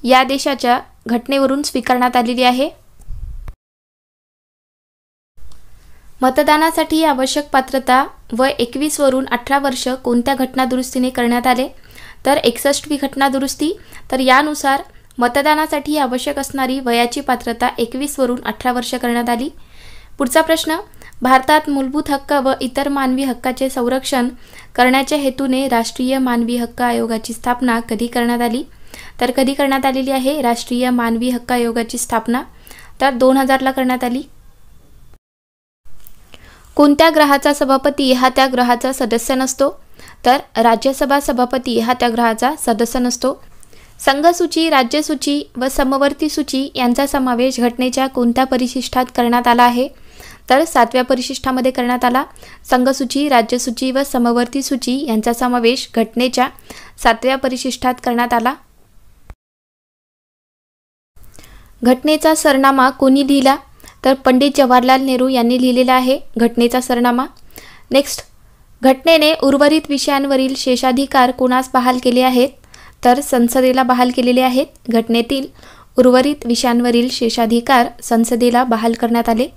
या देशाच्या घटनेवरून स्वीकारण्यात आलेली आहे. मतदानासाठी आवश्यक पात्रता वय 21 वरून 18 वर्ष कोणत्या घटना दुरुस्तीने करण्यात आले? तर 61वी घटना दुरुस्ती. तर यानुसार मतदानासाठी आवश्यक असणारी वयाची पात्रता 21 वरून 18 वर्ष करण्यात आली. पुढचा प्रश्न, भारतात मूलभूत हक्क व इतर मानवी हक्काचे संरक्षण करण्याच्या हेतूने राष्ट्रीय मानवी हक्क आयोगाची स्थापना कधी करण्यात आली? तर कधी करण्यात आलेली आहे राष्ट्रीय मानवी हक्क आयोगाची स्थापना? तर 2000ला करण्यात आली. कोणत्या ग्रहाचा सभापती हा त्या ग्रहाचा सदस्य नसतो? तर राज्यसभा सभापती हा त्या ग्रहाचा सदस्य नसतो. संघसूची, राज्यसूची व समवर्ती सूची यांचा समावेश घटनेच्या कोणत्या परिशिष्टात करण्यात आला आहे? तर 7व्या परिशिष्टामध्ये करण्यात आला. संघसूची, राज्यसूची व समवर्ती सूची यांचा समावेश घटनेच्या 7व्या परिशिष्टात करण्यात आला. घटनेचा सरनामा कोणी लिहिला? तर पंडित जवाहरलाल नेहरू यांनी लिहिलेला आहे घटनेचा सरनामा. नेक्स्ट, घटनेने उर्वरित विषयांवरील शेषाधिकार कोणास बहाल केले आहेत? तर संसदेला बहाल केलेले आहेत. घटनेतील उर्वरित विषयांवरील शेषाधिकार संसदेला बहाल करण्यात आले.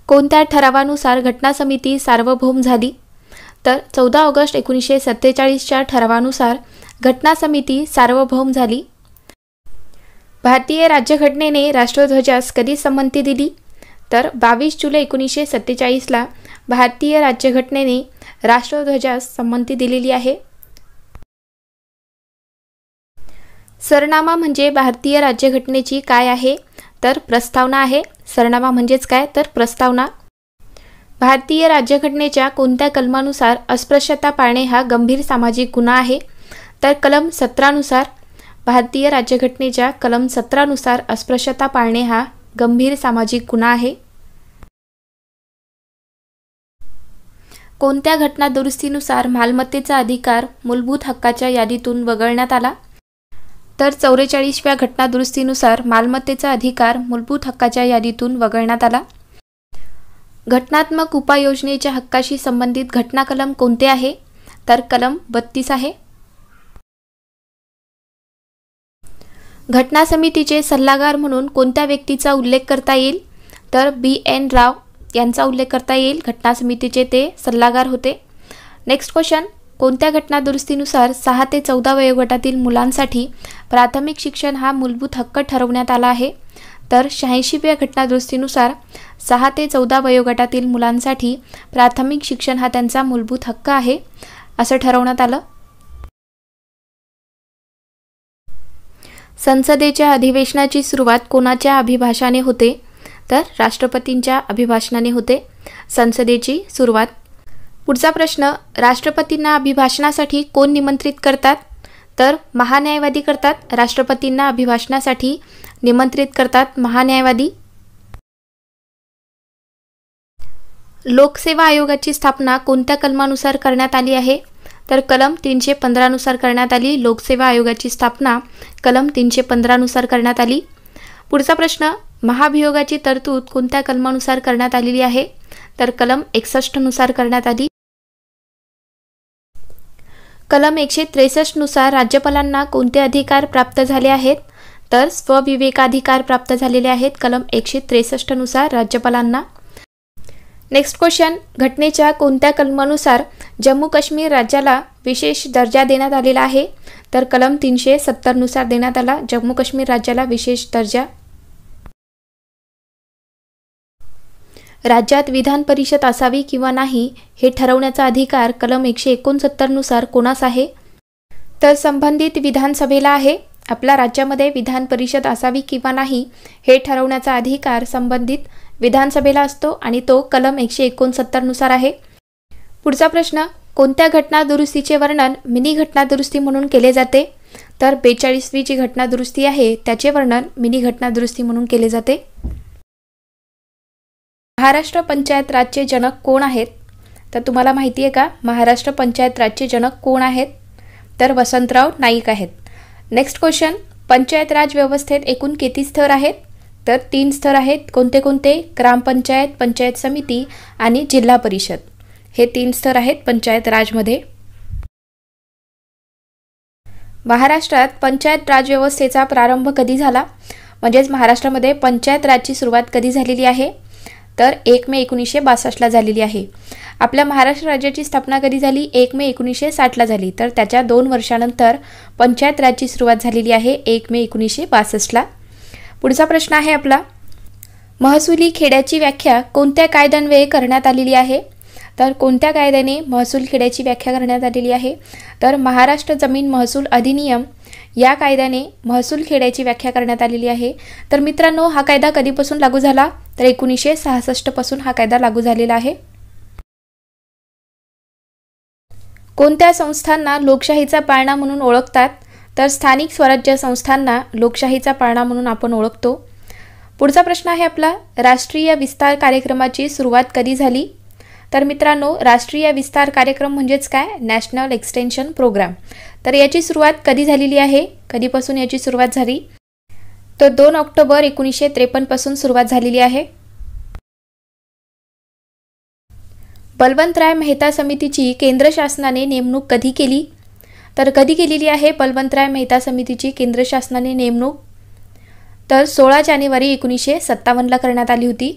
कोणत्या ठरावानुसार घटना समिती सार्वभौम झाली? तर 14 ऑगस्ट 1947च्या ठरावानुसार घटना समिती सार्वभौम झाली. भारतीय राज्यघटनेने राष्ट्रध्वजास कधी संमती दिली? तर 22 जुलै 1947ला भारतीय राज्यघटनेने राष्ट्रध्वजास संमती दिलेली आहे. सरनामा म्हणजे भारतीय राज्यघटनेची काय आहे? तर प्रस्तावना आहे. सरनामा म्हणजेच काय? तर प्रस्तावना. भारतीय राज्यघटनेच्या कोणत्या कलमानुसार अस्पृश्यता पाळणे हा गंभीर सामाजिक गुन्हा आहे? तर कलम 17 नुसार. भारतीय राज्यघटनेच्या कलम 17 नुसार अस्पृश्यता पाळणे हा गंभीर सामाजिक गुन्हा आहे. कोणत्या घटना दुरुस्तीनुसार मालमत्तेचा अधिकार मूलभूत हक्काच्या यादीतून वगळण्यात आला? तर 44व्या घटना दुरुस्तीनुसार मालमत्तेचा अधिकार मूलभूत हक्काच्या यादीतून वगळण्यात आला. घटनात्मक उपाययोजनेच्या हक्काशी संबंधित घटना कलम कोणते आहे? तर कलम 32 आहे. घटना समितीचे सल्लागार म्हणून कोणत्या व्यक्तीचा उल्लेख करता येईल? तर B.N. राव यांचा उल्लेख करता येईल. घटना समितीचे ते सल्लागार होते. नेक्स्ट क्वेश्चन, कोणत्या घटना दुरुस्तीनुसार 6 ते 14 वयोगटातील मुलांसाठी प्राथमिक शिक्षण हा मूलभूत हक्क ठरवण्यात आला आहे? तर 86व्या घटना दुरुस्तीनुसार 6 ते 14 वयोगटातील मुलांसाठी प्राथमिक शिक्षण हा त्यांचा मूलभूत हक्क आहे असं ठरवण्यात आलं. संसदेच्या अधिवेशनाची सुरुवात कोणाच्या अभिभाषणाने होते? तर राष्ट्रपतींच्या अभिभाषणाने होते संसदेची सुरुवात. पुढचा प्रश्न, राष्ट्रपतींना अभिभाषणासाठी कोण निमंत्रित करतात? तर महान्यायवादी करतात. राष्ट्रपतींना अभिभाषणासाठी निमंत्रित करतात महान्यायवादी. लोकसेवा आयोगाची स्थापना कोणत्या कलमानुसार करण्यात आली आहे? तर कलम 315 नुसार करण्यात आली. लोकसेवा आयोगाची स्थापना कलम 315 नुसार करण्यात आली. पुढचा प्रश्न, महाभियोगाची तरतूद कोणत्या कलमानुसार करण्यात आलेली आहे? तर कलम 61 नुसार करण्यात आली. कलम 163 नुसार राज्यपालांना कोणते अधिकार प्राप्त झाले आहेत? तर स्वविवेकाधिकार प्राप्त झालेले आहेत कलम 163 नुसार राज्यपालांना. नेक्स्ट क्वेश्चन, घटनेच्या कोणत्या कलमानुसार जम्मू काश्मीर राज्याला विशेष दर्जा देण्यात आलेला आहे? तर कलम 370 नुसार देण्यात आला जम्मू काश्मीर राज्याला विशेष दर्जा. राज्यात विधान परिषद असावी किंवा नाही हे ठरवण्याचा अधिकार कलम 169 नुसार कोणास आहे? तर संबंधित विधानसभेला आहे. आपल्या राज्यामध्ये विधान परिषद असावी किंवा नाही हे ठरवण्याचा अधिकार संबंधित विधानसभेला असतो आणि तो कलम 169 नुसार आहे. पुढचा प्रश्न, कोणत्या घटना दुरुस्तीचे वर्णन मिनी घटना दुरुस्ती म्हणून केले जाते? तर 42वी जी घटना दुरुस्ती आहे त्याचे वर्णन मिनी घटना दुरुस्ती म्हणून केले जाते. महाराष्ट्र पंचायत राजचे जनक कोण आहेत? तर तुम्हाला माहिती आहे का महाराष्ट्र पंचायत राजचे जनक कोण आहेत? तर वसंतराव नाईक आहेत. नेक्स्ट क्वेश्चन, पंचायत राज व्यवस्थेत एकूण किती स्तर आहेत? तर 3 स्तर आहेत. कोणते कोणते? ग्रामपंचायत, पंचायत समिती आणि जिल्हा परिषद. हे 3 स्तर आहेत पंचायत राजमध्ये. महाराष्ट्रात पंचायत राज व्यवस्थेचा प्रारंभ कधी झाला? म्हणजेच महाराष्ट्रामध्ये पंचायत राजची सुरुवात कधी झालेली आहे? तर 1 मे 1962ला झालेली आहे. आपल्या महाराष्ट्र राज्याची स्थापना कधी झाली? 1 मे 1960ला झाली. तर त्याच्या 2 वर्षानंतर पंचायत राजची सुरुवात झालेली आहे 1 मे 1962ला. पुढचा प्रश्न आहे आपला, महसुली खेड्याची व्याख्या कोणत्या कायद्यान्वये करण्यात आलेली आहे? तर कोणत्या कायद्याने महसूल खेड्याची व्याख्या करण्यात आलेली आहे? तर महाराष्ट्र जमीन महसूल अधिनियम या कायद्याने महसूल खेड्याची व्याख्या करण्यात आलेली आहे. तर मित्रांनो, हा कायदा कधीपासून लागू झाला? तर 1966 पासून हा कायदा लागू झालेला आहे. कोणत्या संस्थांना लोकशाहीचा पाळणा म्हणून ओळखतात? तर स्थानिक स्वराज्य संस्थांना लोकशाहीचा पाळणा म्हणून आपण ओळखतो. पुढचा प्रश्न आहे आपला, राष्ट्रीय विस्तार कार्यक्रमाची सुरुवात कधी झाली? तर मित्रांनो, राष्ट्रीय विस्तार कार्यक्रम म्हणजेच काय? National extension programme. तर याची सुरुवात कधी झालेली आहे, कधीपासून याची सुरुवात झाली, तर 2 ऑक्टोबर 1953 पासून सुरुवात झालेली आहे। बलवंतराय मेहता समितीची केंद्र शासनाने नेमणूक कधी केली, तर कधी केलेली आहे बलवंतराय मेहता समितीची केंद्र शासनाने नेमणूक, तर 16 जानेवारी 1957ला करण्यात आली होती।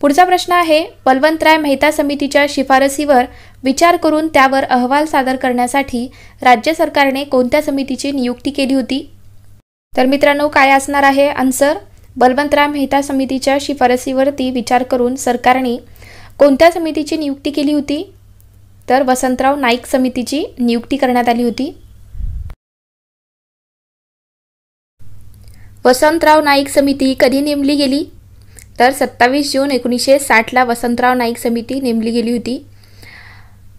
पुढचा प्रश्न आहे, बलवंतराय मेहता समितीच्या शिफारसीवर विचार करून त्यावर अहवाल सादर करण्यासाठी राज्य सरकारने कोणत्या समितीची नियुक्ती केली होती, तर मित्रांनो काय असणार आहे आन्सर, बलवंतराय मेहता समितीच्या शिफारसीवरती विचार करून सरकारने कोणत्या समितीची नियुक्ती केली होती, तर वसंतराव नाईक समितीची नियुक्ती करण्यात आली होती। वसंतराव नाईक समिती कधी नेमली गेली, तर 27 जून 1960ला वसंतराव नाईक समिती नेमली गेली होती।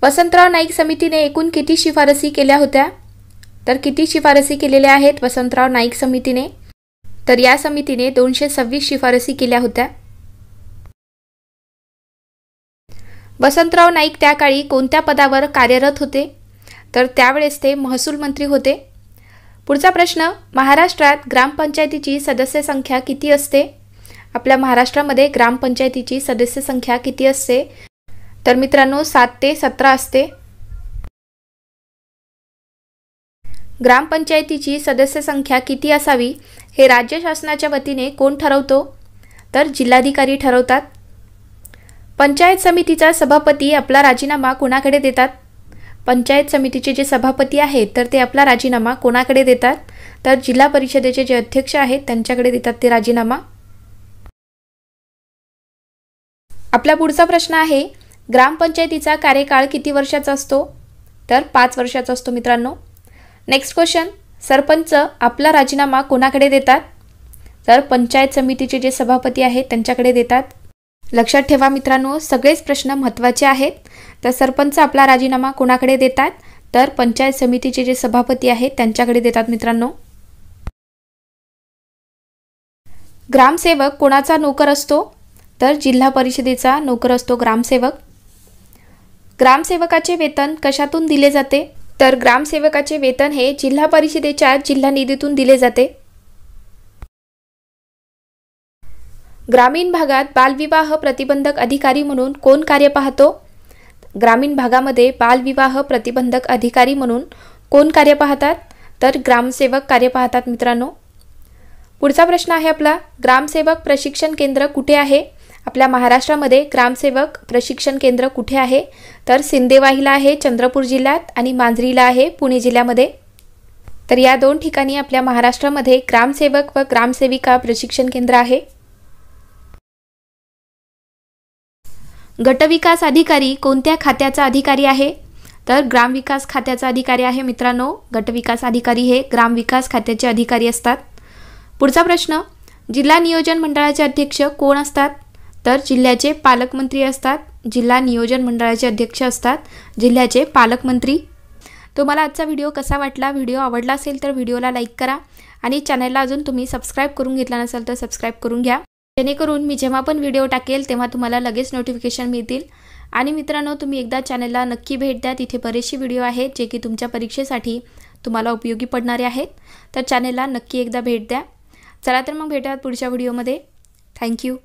वसंतराव नाईक समितीने एकूण किती शिफारसी केल्या होत्या, तर किती शिफारसी केलेल्या आहेत वसंतराव नाईक समितीने, तर या समितीने 226 शिफारसी केल्या होत्या। वसंतराव नाईक त्या काळी कोणत्या पदावर कार्यरत होते, तर त्यावेळेस ते महसूल मंत्री होते। पुढचा प्रश्न, महाराष्ट्रात ग्रामपंचायतीची सदस्य संख्या किती असते, आपल्या महाराष्ट्रामध्ये ग्रामपंचायतीची सदस्य संख्या किती असते, तर मित्रांनो 7 ते 17 असते। ग्रामपंचायतीची सदस्य संख्या किती असावी हे राज्य शासनाच्या वतीने कोण ठरवतो, तर जिल्हाधिकारी ठरवतात। पंचायत समितीचा सभापती आपला राजीनामा कोणाकडे देतात, पंचायत समितीचे जे सभापती आहेत तर ते आपला राजीनामा कोणाकडे देतात, तर जिल्हा परिषदेचे जे अध्यक्ष आहेत त्यांच्याकडे देतात ते राजीनामा। आपला पुढचा प्रश्न आहे, ग्रामपंचायतीचा कार्यकाळ किती वर्षाचा असतो, तर 5 वर्षाचा असतो मित्रांनो। नेक्स्ट क्वेश्चन, सरपंच आपला राजीनामा कोणाकडे देतात, तर पंचायत समितीचे जे सभापती आहेत त्यांच्याकडे देतात। लक्षात ठेवा मित्रांनो, सगळेच प्रश्न महत्त्वाचे आहेत। तर सरपंच आपला राजीनामा कोणाकडे देतात, तर पंचायत समितीचे जे सभापती आहेत त्यांच्याकडे देतात मित्रांनो। ग्रामसेवक कोणाचा नोकर असतो, तर जिल्हा परिषदेचा नोकर असतो ग्रामसेवक। ग्रामसेवकाचे वेतन कशातून दिले जाते, तर ग्रामसेवकाचे वेतन हे जिल्हा परिषदेच्या जिल्हा निधीतून दिले जाते। ग्रामीण भागात बालविवाह प्रतिबंधक अधिकारी म्हणून कोण कार्य पाहतो, ग्रामीण भागामध्ये बालविवाह प्रतिबंधक अधिकारी म्हणून कोण कार्य पाहतात, तर ग्रामसेवक कार्य पाहतात मित्रांनो। पुढचा प्रश्न आहे आपला, ग्रामसेवक प्रशिक्षण केंद्र कुठे आहे, आपल्या महाराष्ट्रामध्ये ग्रामसेवक प्रशिक्षण केंद्र कुठे आहे, तर सिंदेवाहीला आहे चंद्रपूर जिल्ह्यात आणि मांजरीला आहे पुणे जिल्ह्यामध्ये। तर या 2 ठिकाणी आपल्या महाराष्ट्रामध्ये ग्रामसेवक व ग्रामसेविका प्रशिक्षण केंद्र आहे। गटविकास अधिकारी कोणत्या खात्याचा अधिकारी आहे, तर ग्रामविकास खात्याचा अधिकारी आहे मित्रांनो। गटविकास अधिकारी हे ग्रामविकास खात्याचे अधिकारी असतात। पुढचा प्रश्न, जिल्हा नियोजन मंडळाचे अध्यक्ष कोण असतात, तर जिल्ह्याचे पालकमंत्री असतात। जिल्हा नियोजन मंडळाचे अध्यक्ष असतात जिल्ह्याचे पालकमंत्री। तुम्हाला आजचा व्हिडिओ कसा वाटला, व्हिडिओ आवडला असेल तर व्हिडिओला लाईक करा आणि चॅनलला अजून तुम्ही सबस्क्राईब करून घेतला नसेल तर सबस्क्राईब करून घ्या, जेणेकरून मी जेव्हा पण व्हिडिओ टाकेल तेव्हा तुम्हाला लगेच नोटिफिकेशन मिळतील। आणि मित्रांनो, तुम्ही एकदा चॅनलला नक्की भेट द्या, तिथे बरेचसे व्हिडिओ आहेत जे की तुमच्या परीक्षेसाठी तुम्हाला उपयोगी पडणारे आहेत। तर चॅनलला नक्की एकदा भेट द्या। चला तर मग भेटूयात पुढच्या व्हिडिओमध्ये। थँक्यू।